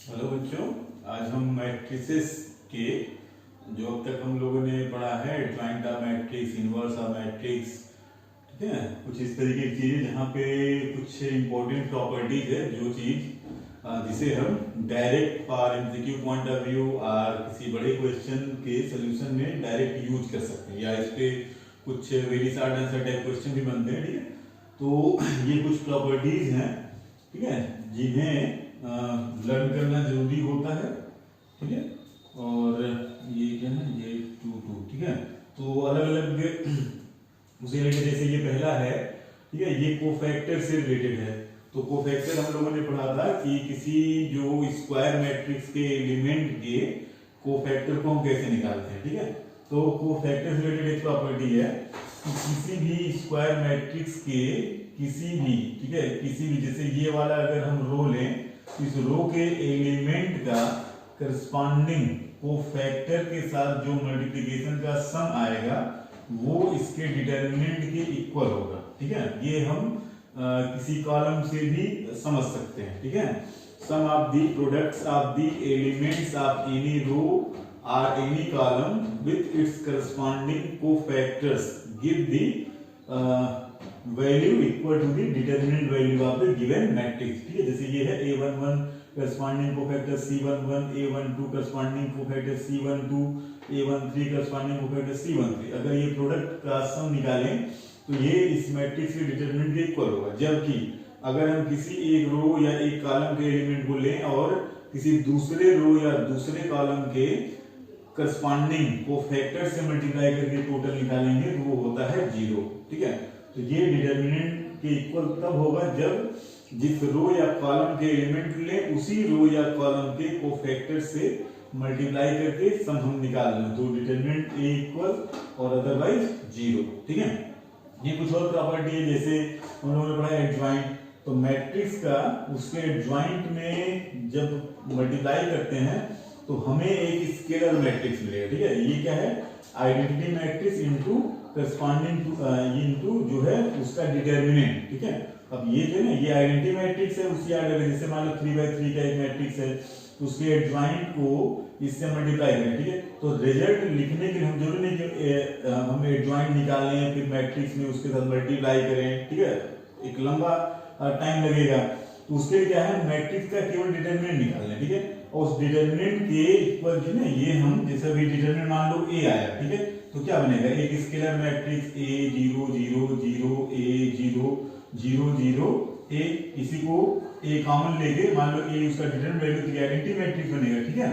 Hello बच्चों, आज हम मैट्रिसेस के जो अब तक हम लोगों ने पढ़ा है adjoint of matrix, inverse of matrix, ठीक है, कुछ इस तरीके की चीजें जहाँ पे कुछ इंपॉर्टेंट प्रॉपर्टीज है जो चीज जिसे हम direct for MCQ point of view और किसी बड़े क्वेश्चन के सोल्यूशन में डायरेक्ट यूज कर सकते हैं, या इस पे कुछ very short answer type question भी बनते हैं। ठीक है, तो ये कुछ प्रॉपर्टीज हैं, ठीक है, जिन्हें लर्न करना जरूरी होता है। ठीक है, और ये क्या है, ये टू, ठीक है, तो अलग अलग उसे लेके, जैसे ये पहला है, ठीक है, ये कोफैक्टर से रिलेटेड है। तो कोफैक्टर हम लोगों ने पढ़ा था कि किसी जो स्क्वायर मैट्रिक्स के एलिमेंट के कोफैक्टर को हम कैसे निकालते हैं। ठीक है, तो कोफैक्टर से रिलेटेड एक प्रॉपर्टी है कि किसी भी स्क्वायर मैट्रिक्स के किसी भी, ठीक है, किसी भी, जैसे ये वाला अगर हम रो लें, इस रो के एलिमेंट का करस्पॉन्डिंग कोफैक्टर के साथ जो मल्टीप्लिकेशन का सम आएगा वो इसके डिटर्मिनेंट के इक्वल होगा। ठीक है, ये हम किसी कॉलम से भी समझ सकते हैं। ठीक है, sum of the products of the elements of any row और any column with its corresponding cofactors give the value equal to the determinant value of the given matrix. ठीक है, जैसे ये है a11 corresponding cofactor c11, a12 corresponding cofactor c12, a13 corresponding cofactor c13। अगर ये product का सम निकालें तो ये इस मैट्रिक्स के डिटरमिनेंट के इक्वल होगा। जबकि अगर हम किसी एक रो या एक कॉलम के एलिमेंट को लें और किसी दूसरे रो या दूसरे कॉलम के करस्पॉन्डिंग कोफैक्टर से मल्टीप्लाई करके टोटल निकालेंगे तो वो होता है 0। ठीक है, तो ये डिटरमिनेंट के इक्वल तब होगा जब जिस रो या कॉलम के एलिमेंट ले उसी रो या कॉलम के कोफैक्टर से मल्टीप्लाई करके सम हम निकाल लें, तो डिटरमिनेंट ए इक्वल और अदरवाइज 0। ठीक है, ये कुछ और प्रॉपर्टी है, जैसे हम लोगों ने पढ़ा एडजॉइंट, तो मैट्रिक्स का उसके एडजॉइंट में जब मल्टीप्लाई करते हैं तो हमें एक स्केलर मैट्रिक्स मिलेगा। ठीक है, ये क्या है, identity matrix into corresponding into जो है उसका डिटरमिनेंट। ठीक है, अब ये जो है ना, ये आइडेंटिटी मैट्रिक्स है उसी ऑर्डर में, जैसे मान लो 3/3 का एक मैट्रिक्स है तो उसके एडजॉइंट को इससे मल्टीप्लाई करें। ठीक है, तो रिजल्ट लिखने के लिए हम जरूरी नहीं कि हम एडजॉइंट निकालें फिर मैट्रिक्स में उसके साथ मल्टीप्लाई करें। ठीक है, एक लंबा टाइम लगेगा, तो उसके लिए क्या है, मैट्रिक्स का केवल डिटरमिनेंट निकालना है। ठीक है, और उस डिटरमिनेंट के इक्वल जो है ये हम, जैसे अभी डिटरमिनेंट मान लो a आया, ठीक है, तो क्या बनेगा, एक scalar matrix a 0 0 0 a 0 0 0 a, इसी को a कॉमन लेके मान लो a उसका डिटरमिनेंट वैल्यू तो आइडेंटिटी मैट्रिक्स बनेगा। ठीक है,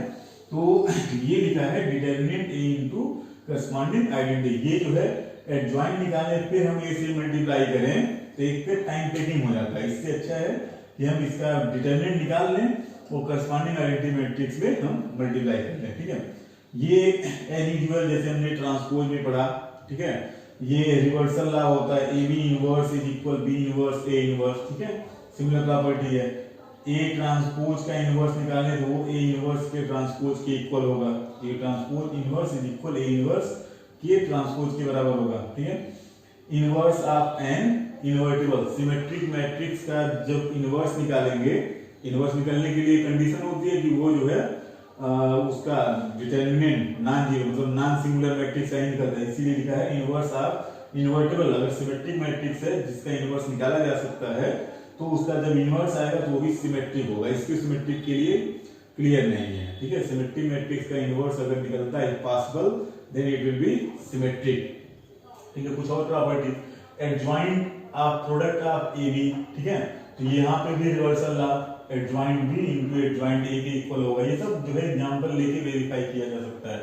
तो ये लिखा है determinant a into corresponding identity. ये जो है एडजॉइंट निकालने फिर हम a से मल्टीप्लाई करें तो एक पे टाइम टेकिंग हो जाता है। इससे अच्छा है कि हम इसका डिटरमिनेंट निकाल लें और करस्पॉन्डिंग आइडेंटिटी मैट्रिक्स में हम मल्टीप्लाई कर लें। ठीक है, ये एज यूजुअल जैसे हमने ट्रांसपोज में पढ़ा, ठीक है, ये रिवर्सल लॉ होता है, A B inverse is equal B inverse A inverse. ठीक है, सिमिलर प्रॉपर्टी है, ए ट्रांसपोज का इनवर्स निकालें तो वो ए इनवर्स के ट्रांसपोज के इक्वल होगा, A transpose inverse is equal A inverse के ट्रांसपोज के बराबर होगा। ठीक है, inverse of an invertible symmetric matrix का जब इनवर्स निकालेंगे, इनवर्स निकालने के लिए कंडीशन होती है कि वो जो है उसका डिटरमिनेंट नॉन जीरो मतलब नॉन सिंगुलर मैट्रिक्स का ही निकलता है, इसीलिए लिखा है इनवर्स ऑफ इनवर्टिबल। अगर सिमेट्रिक मैट्रिक्स है जिसका इनवर्स निकाला जा सकता है तो उसका जब इनवर्स आएगा तो वो भी सिमेट्रिक होगा, इसके सिमेट्रिक के लिए क्लियर नहीं है। ठीक है, सिमेट्रिक मैट्रिक्स का इनवर्स अगर निकलता है possible then it will be symmetric. ठीक है, कुछ और property, adjoint of product of A B. ठीक है, तो यहाँ पे भी reversal law, adjoint B into adjoint A के इक्वल होगा। ये सब जो है एग्जांपल लेके वेरीफाई किया जा सकता है।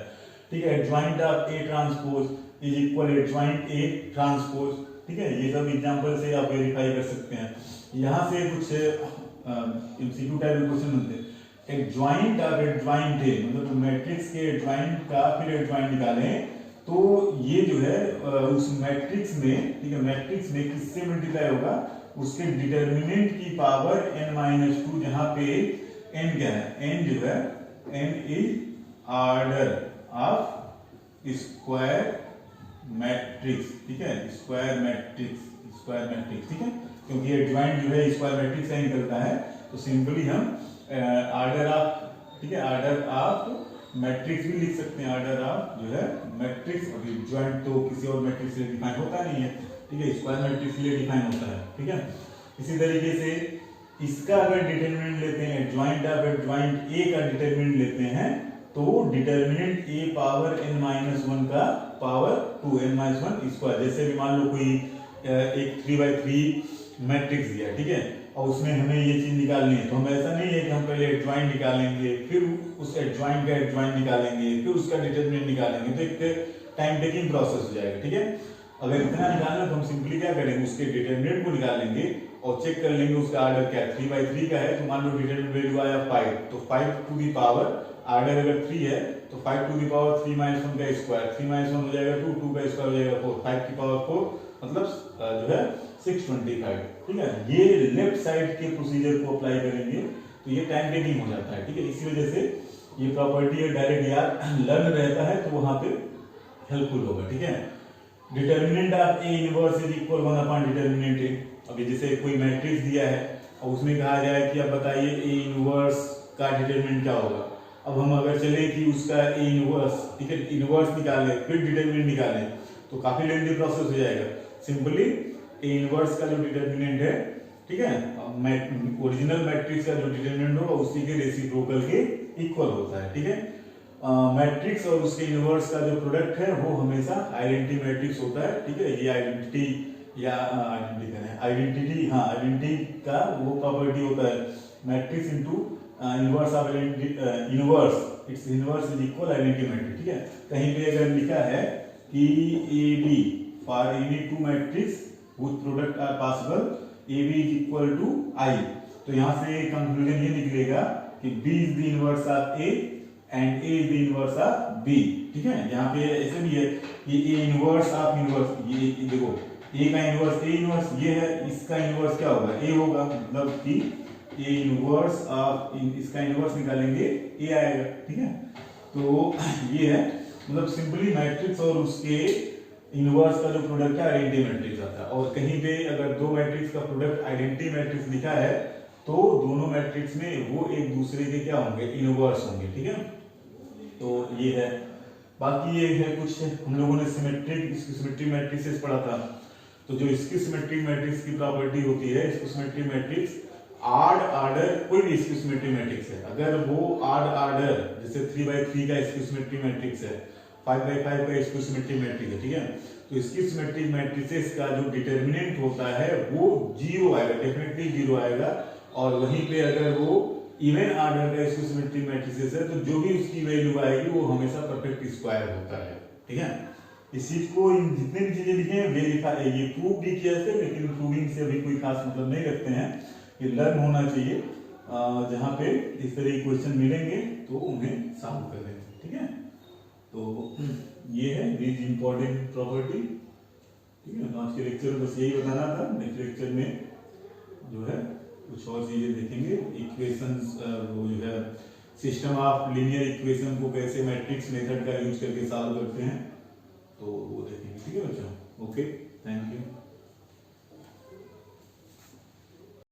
ठीक है, adjoint of A transpose is equal adjoint A transpose. ठीक है, ये सब एग्जांपल से आप वेरीफाई कर सकते हैं। यहाँ से कुछ एमसीक्यू टाइप क्वेश्चन बनते हैं, एडजॉइंट ऑफ एडजॉइंट ए मतलब मैट्रिक्स के एडजॉइंट का फिर एडजॉइंट निकालें तो ये जो है उस मैट्रिक्स में, ठीक है, मैट्रिक्स में किससे मल्टीप्लाई होगा, उसके डिटरमिनेंट की पावर n-2, जहां पे n क्या है, n जो है n is order of square matrix. ठीक है, स्क्वायर मैट्रिक्स, ठीक है, क्योंकि एडजॉइंट जो है स्क्वायर मैट्रिक्स से निकलता है तो सिंपली हम ऑर्डर ऑफ, ठीक है, ऑर्डर ऑफ मैट्रिक्स भी लिख सकते हैं, ऑर्डर ऑफ जो है मैट्रिक्स। अभी ज्वाइंट तो किसी और मैट्रिक्स से डिफाइन होता नहीं है, ठीक है, स्क्वायर मैट्रिक्स के लिए डिफाइन होता है, ठीक है। इसी तरीके से इसका अगर डिटरमिनेंट लेते हैं, एडजॉइंट ऑफ एडजॉइंट ए का डिटरमिनेंट लेते हैं, तो डिटरमिनेंट ए पावर n-1 का पावर 2 n-1 स्क्वायर। जैसे भी मान लो कोई एक 3x3 मैट्रिक्स दिया, ठीक है, और उसमें हमें ये चीज निकालनी है, तो हम ऐसा नहीं है कि हम पहले एडजॉइंट निकालेंगे, फिर उस एडजॉइंट का एडजॉइंट निकालेंगे, फिर उसका डिटरमिनेंट निकालेंगे, तो एक टाइम टेकिंग प्रोसेस हो जाएगा, ठीक है। अगर इतना निकालना तो हम सिंपली क्या करेंगे, उसके डिटरमिनेंट को निकालेंगे और चेक कर लेंगे उसका ऑर्डर क्या है। 3x3 का है, तो मान लो डिटरमिनेंट वैल्यू आया 5, तो 5 टू दी पावर, ऑर्डर अगर 3 है तो 5 टू दी पावर 3-1 का स्क्वायर, 3-1 हो जाएगा 2, 2 का स्क्वायर हो जाएगा 4, 5 की पावर 4 मतलब जो है 625, ठीक है। ये लेफ्ट साइड के प्रोसीजर को अप्लाई करेंगे तो ये टाइम टेकिंग हो जाता है, ठीक है। इसी वजह से ये प्रॉपर्टी डायरेक्ट याद लर्न रहता है तो वहां पे हेल्पफुल होगा, ठीक है। Determinant of A inverse is equal 1 upon determinant A. अभी जैसे कोई मैट्रिक्स दिया है और उसमें कहा जाए कि अब बताइए ए इनवर्स का डिटरमिनेंट क्या होगा। अब हम अगर चले कि उसका ए इनवर्स, ठीक है, इनवर्स निकालें फिर डिटरमिनेंट निकालें तो काफी लेंथी प्रोसेस हो जाएगा। सिंपली ए इनवर्स का जो डिटरमिनेंट है, ठीक है, ओरिजिनल मैट्रिक्स का जो डिटरमिनेंट होगा उसी के रेसिप्रोकल के इक्वल होता है, ठीक है। मैट्रिक्स और उसके इनवर्स का जो प्रोडक्ट है वो हमेशा आइडेंटिटी मैट्रिक्स होता है, ठीक है। ये आइडेंटिटी या आइडेंटिटी, हाँ, आइडेंटिटी का वो प्रॉपर्टी होता है, matrix into inverse of inverse, it's inverse is equal identity matrix, ठीक है। कहीं पे अगर लिखा है कि A B for any two matrix whose product are possible A B is equal to I, तो यहाँ से कंक्लूजन ये निकलेगा कि B is the inverse of A and A is the inverse of B, ठीक है। यहाँ पे ऐसे भी है कि ए इनवर्स ऑफ इनवर्स, ये देखो ए का इनवर्स ए इनवर्स ये है, इसका इनवर्स क्या होगा, ए होगा, मतलब कि ए इनवर्स ऑफ इसका इनवर्स निकालेंगे ए आएगा, ठीक है। तो ये है, मतलब सिंपली मैट्रिक्स और उसके इनवर्स का जो प्रोडक्ट है आइडेंटिटी मैट्रिक्स आता है। और कहीं पे अगर दो मैट्रिक्स का प्रोडक्ट आइडेंटिटी मैट्रिक्स लिखा है तो दोनों मैट्रिक्स में वो एक दूसरे के क्या होंगे, इनवर्स होंगे, ठीक है। तो ये है, बाकी ये है कुछ हम लोगों ने सिमेट्रिक मैट्रिसेस पढ़ा था। तो जो इसकी सिमेट्रिक मैट्रिक्स की प्रॉपर्टी होती है, इसको सिमेट्रिक मैट्रिक्स ऑड ऑर्डर, कोई भी इसकी सिमेट्रिक मैट्रिक्स है, अगर वो ऑड ऑर्डर जैसे 3x3 का इसकी सिमेट्रिक मैट्रिक्स है, 5x5 का इसकी सिमेट्रिक मैट्रिक्स है, ठीक है, तो इसकी सिमेट्रिक मैट्रिसेस का जो डिटरमिनेंट होता है वो 0 आएगा, डेफिनेटली 0 आएगा। और वहीं पे अगर वो इवन ऑर्डर का इसकी सिमेट्रिक मैट्रिसेस है तो जो भी उसकी वैल्यू आएगी वो हमेशा परफेक्ट स्क्वायर होता है, ठीक है। इस चीज को, इन जितने भी चीजें लिखे हैं ये प्रूव भी किया है, लेकिन प्रूविंग से अभी कोई खास मतलब नहीं रखते हैं, ये लर्न होना चाहिए। जहाँ पे इस तरह के क्वेश्चन मिलेंगे तो उन्हें सॉल्व कर लें, ठीक है। तो ये है दिस इंपॉर्टेंट प्रॉपर्टी, ठीक है। आज के लेक्चर में बस यही बताना था। नेक्स्ट लेक्चर में जो है कुछ और चीजें देखेंगे, इक्वेशंस, वो जो है सिस्टम ऑफ लीनियर इक्वेशन को कैसे मैट्रिक्स मेथड का यूज करके सॉल्व करते हैं, तो वो देखेंगे, ठीक है बच्चों। Okay, thank you.